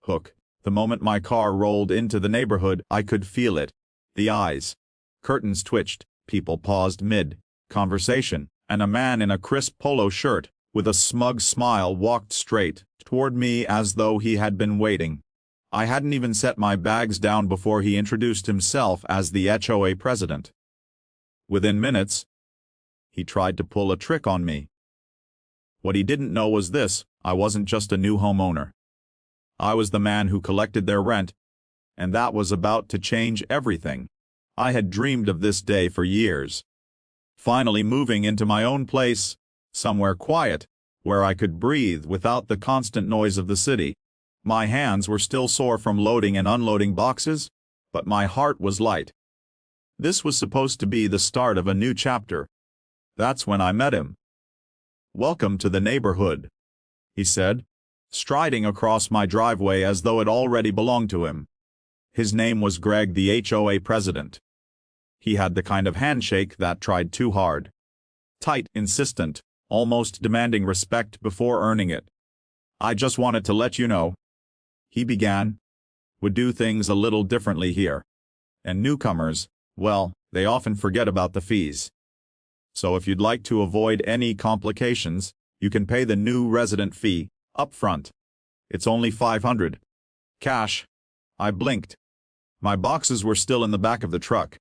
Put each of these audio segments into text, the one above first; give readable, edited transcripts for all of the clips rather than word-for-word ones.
hook. The moment my car rolled into the neighborhood, I could feel it. The eyes. Curtains twitched, people paused mid-conversation, and a man in a crisp polo shirt, with a smug smile, walked straight toward me as though he had been waiting. I hadn't even set my bags down before he introduced himself as the HOA president. Within minutes, he tried to pull a trick on me. What he didn't know was this: I wasn't just a new homeowner. I was the man who collected their rent, and that was about to change everything. I had dreamed of this day for years. Finally moving into my own place, somewhere quiet, where I could breathe without the constant noise of the city. My hands were still sore from loading and unloading boxes, but my heart was light. This was supposed to be the start of a new chapter. That's when I met him. "Welcome to the neighborhood," he said, striding across my driveway as though it already belonged to him. His name was Greg, the HOA president. He had the kind of handshake that tried too hard. Tight, insistent, almost demanding respect before earning it. "I just wanted to let you know," he began, "would do things a little differently here. And newcomers, well, they often forget about the fees. So if you'd like to avoid any complications, you can pay the new resident fee up front. It's only $500. Cash." I blinked. My boxes were still in the back of the truck.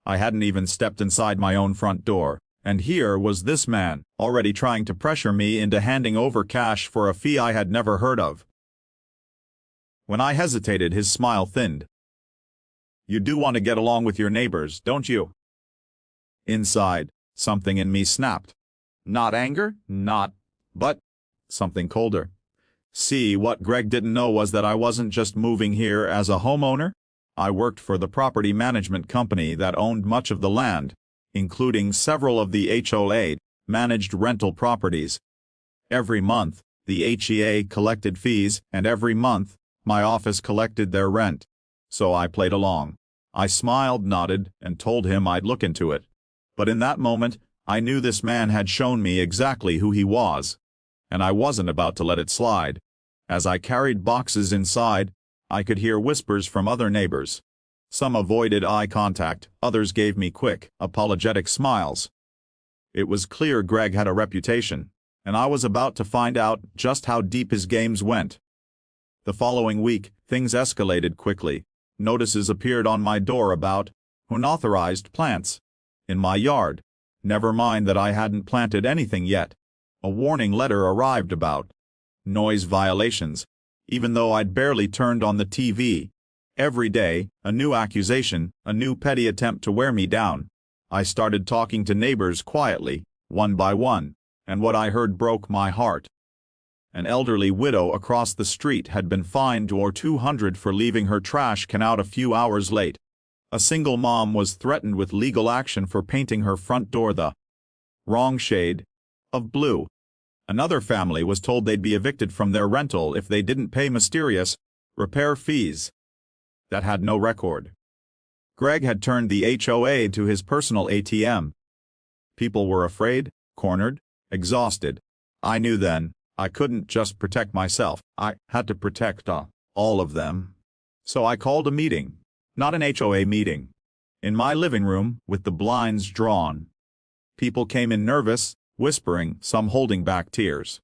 I hadn't even stepped inside my own front door, and here was this man, already trying to pressure me into handing over cash for a fee I had never heard of. When I hesitated, his smile thinned. "You do want to get along with your neighbors, don't you?" Inside, something in me snapped. Not anger, but something colder. See, what Greg didn't know was that I wasn't just moving here as a homeowner. I worked for the property management company that owned much of the land, including several of the HOA managed rental properties. Every month, the HOA collected fees, and every month, my office collected their rent. So I played along. I smiled, nodded, and told him I'd look into it. But in that moment, I knew this man had shown me exactly who he was, and I wasn't about to let it slide. As I carried boxes inside, I could hear whispers from other neighbors. Some avoided eye contact, others gave me quick, apologetic smiles. It was clear Greg had a reputation, and I was about to find out just how deep his games went. The following week, things escalated quickly. Notices appeared on my door about unauthorized plants in my yard. Never mind that I hadn't planted anything yet. A warning letter arrived about noise violations, even though I'd barely turned on the TV. Every day, a new accusation, a new petty attempt to wear me down. I started talking to neighbors quietly, one by one, and what I heard broke my heart. An elderly widow across the street had been fined over $200 for leaving her trash can out a few hours late. A single mom was threatened with legal action for painting her front door the wrong shade of blue. Another family was told they'd be evicted from their rental if they didn't pay mysterious repair fees that had no record. Greg had turned the HOA into his personal ATM. People were afraid, cornered, exhausted. I knew then, I couldn't just protect myself, I had to protect all of them. So I called a meeting. Not an HOA meeting. In my living room, with the blinds drawn. People came in nervous, whispering, some holding back tears.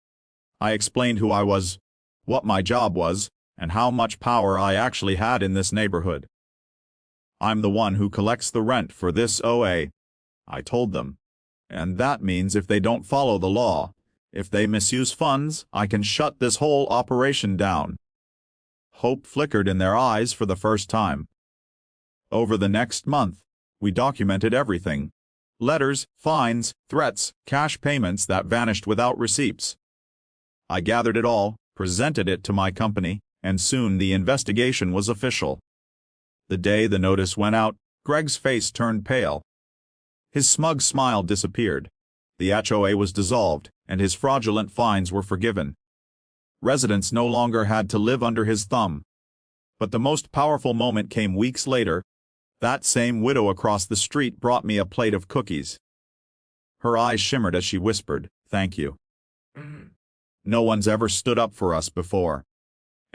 I explained who I was, what my job was, and how much power I actually had in this neighborhood. "I'm the one who collects the rent for this OA," I told them. "And that means if they don't follow the law, if they misuse funds, I can shut this whole operation down." Hope flickered in their eyes for the first time. Over the next month, we documented everything. Letters, fines, threats, cash payments that vanished without receipts. I gathered it all, presented it to my company, and soon the investigation was official. The day the notice went out, Greg's face turned pale. His smug smile disappeared. The HOA was dissolved, and his fraudulent fines were forgiven. Residents no longer had to live under his thumb. But the most powerful moment came weeks later. That same widow across the street brought me a plate of cookies. Her eyes shimmered as she whispered, "Thank you. No one's ever stood up for us before."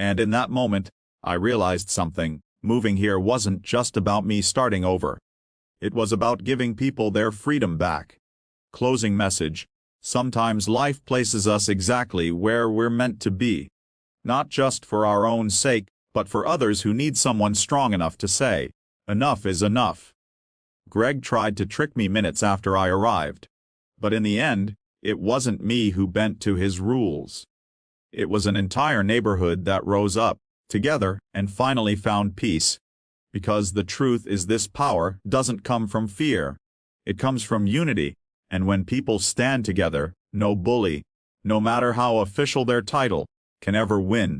And in that moment, I realized something. Moving here wasn't just about me starting over. It was about giving people their freedom back. Closing message. Sometimes life places us exactly where we're meant to be. Not just for our own sake, but for others who need someone strong enough to say, enough is enough. Greg tried to trick me minutes after I arrived. But in the end, it wasn't me who bent to his rules. It was an entire neighborhood that rose up, together, and finally found peace. Because the truth is, this power doesn't come from fear. It comes from unity, and when people stand together, no bully, no matter how official their title, can ever win.